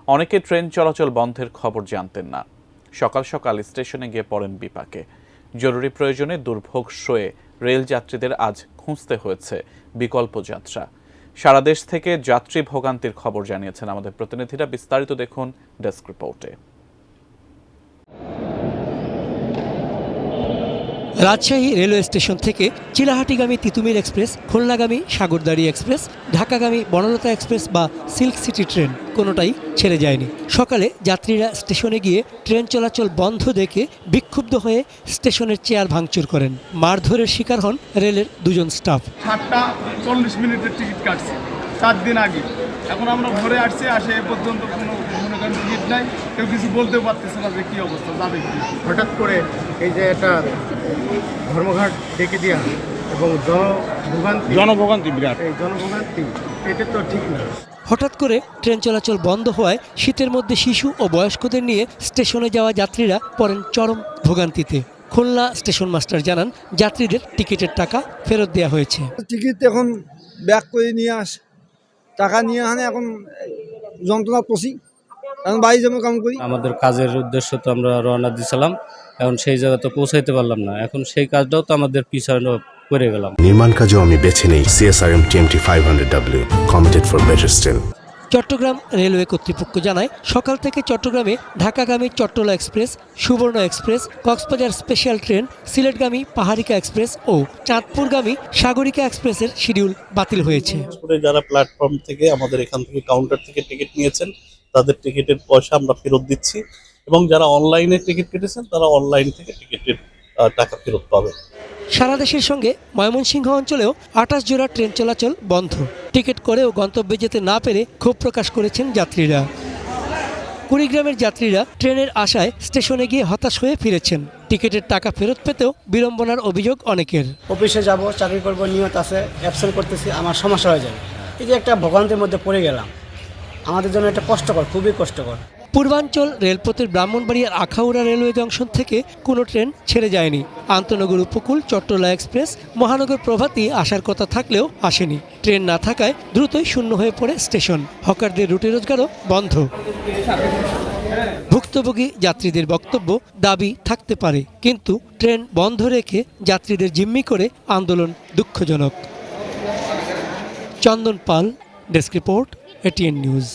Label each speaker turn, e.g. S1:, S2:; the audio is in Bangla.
S1: অনেকে ট্রেন চলাচল বন্ধের খবর জানতেন না। সকাল সকাল স্টেশনে গিয়ে পড়েন বিপাকে। জরুরি প্রয়োজনে দুর্ভোগ সয়ে রেল যাত্রীদের আজ খুঁজতে হয়েছে বিকল্প যাত্রা। সারা দেশ থেকে যাত্রী ভোগান্তির খবর জানিয়েছেন আমাদের প্রতিনিধিরা। বিস্তারিত দেখুন ডেস্ক রিপোর্টে।
S2: রাজশাহী রেলওয়ে স্টেশন থেকে চিলাহাটিগামী তিতুমির এক্সপ্রেস, খুলনাগামী সাগরদাড়ি এক্সপ্রেস, ঢাকাগামী বনলতা এক্সপ্রেস বা সিল্ক সিটি ট্রেন কোনোটাই ছেড়ে যায়নি। সকালে যাত্রীরা স্টেশনে গিয়ে ট্রেন চলাচল বন্ধ দেখে বিক্ষুব্ধ হয়ে স্টেশনের চেয়ার ভাঙচুর করেন। মারধরের শিকার হন রেলের দুজন স্টাফ।
S3: 7টা 40 টিকিট কাটছি 7 দিন আগে। এখন আমরা ঘরে আসছি, আসে এ পর্যন্ত কোনো টিকিট নাই, কেউ কিছু বলতে পারতেছে না যে কী অবস্থা যাবে কি।
S4: হঠাৎ করে এই যে একটা ধর্মঘাট ডেকে দেওয়া এবং জনভোগান্তি বিরাট, এই জনভোগান্তি এটা তো ঠিক না।
S2: হঠাৎ করে ট্রেন চলাচল বন্ধ হওয়ায় শীতের মধ্যে শিশু ও বয়স্কদের নিয়ে স্টেশনে যাওয়া যাত্রীরা পড়েন চরম ভোগান্তিতে। খুলনা স্টেশন মাস্টার জানান, যাত্রীদের টিকিটের টাকা ফেরত দেওয়া হয়েছে।
S5: টিকিট এখন ব্যাক করে নিয়ে আস, টাকা নিয়ে আনে, এখন যন্ত্রণা পশি, এখন বাড়ি যাবো কাম করি।
S6: আমাদের কাজের উদ্দেশ্য তো আমরা রওনা দিয়েছিলাম, এখন সেই জায়গাতে পৌঁছাইতে পারলাম না। এখন সেই কাজটাও তো আমাদের পিছনে করে গেলাম।
S7: নির্মাণ কাজেও আমি বেছে নেই CSRM TMT 500W, committed for better still।
S2: Chittagong railway কর্তৃপক্ষ জানায়, সকাল থেকে চট্টগ্রামে ঢাকাগামী চট্টলা এক্সপ্রেস, সুবর্ণ express, Cox's Bazar special train, সিলেটগামী Paharika express ও চাঁদপুরগামী সাগরিকা এক্সপ্রেসের শিডিউল বাতিল হয়েছে।
S8: যারা প্ল্যাটফর্ম থেকে আমাদের এখান থেকে কাউন্টার থেকে টিকিট নিয়েছেন তাদের টিকিটের পয়সা আমরা ফেরত দিচ্ছি, এবং যারা অনলাইনে টিকিট কেটেছেন তারা অনলাইন থেকে টিকিটের টাকা ফেরত পাবে।
S2: সারা দেশের সঙ্গে ময়মনসিংহ অঞ্চলেও 28 জোড়া ট্রেন চলাচল বন্ধ। টিকিট করেও গন্তব্যে যেতে না পেরে ক্ষোভ প্রকাশ করেছেন যাত্রীরা। কুড়িগ্রামের যাত্রীরা ট্রেনের আশায় স্টেশনে গিয়ে হতাশ হয়ে ফিরেছেন। টিকিটের টাকা ফেরত পেতেও বিড়ম্বনার অভিযোগ অনেকের।
S9: অফিসে যাব, চাকরি করব, নিয়ত আছে, অ্যাবসেন্ট করতেছি, আমার সমস্যা হয়ে যাবে। এই যে একটা ভোগান্তির মধ্যে পড়ে গেলাম, আমাদের জন্য এটা কষ্টকর, খুবই কষ্টকর।
S2: পূর্বাঞ্চল রেলপথের ব্রাহ্মণবাড়িয়ার আখাউড়া রেলওয়ে জংশন থেকে কোনো ট্রেন ছেড়ে যায়নি। আন্তনগর উপকূল চট্টলা এক্সপ্রেস, মহানগর প্রভাতী আসার কথা থাকলেও আসেনি। ট্রেন না থাকায় দ্রুতই শূন্য হয়ে পড়ে স্টেশন। হকারদের রুটি রোজগারও বন্ধ। ভুক্তভোগী যাত্রীদের বক্তব্য, দাবি থাকতে পারে, কিন্তু ট্রেন বন্ধ রেখে যাত্রীদের জিম্মি করে আন্দোলন দুঃখজনক। চন্দন পাল, ডেস্ক রিপোর্ট, ATN নিউজ।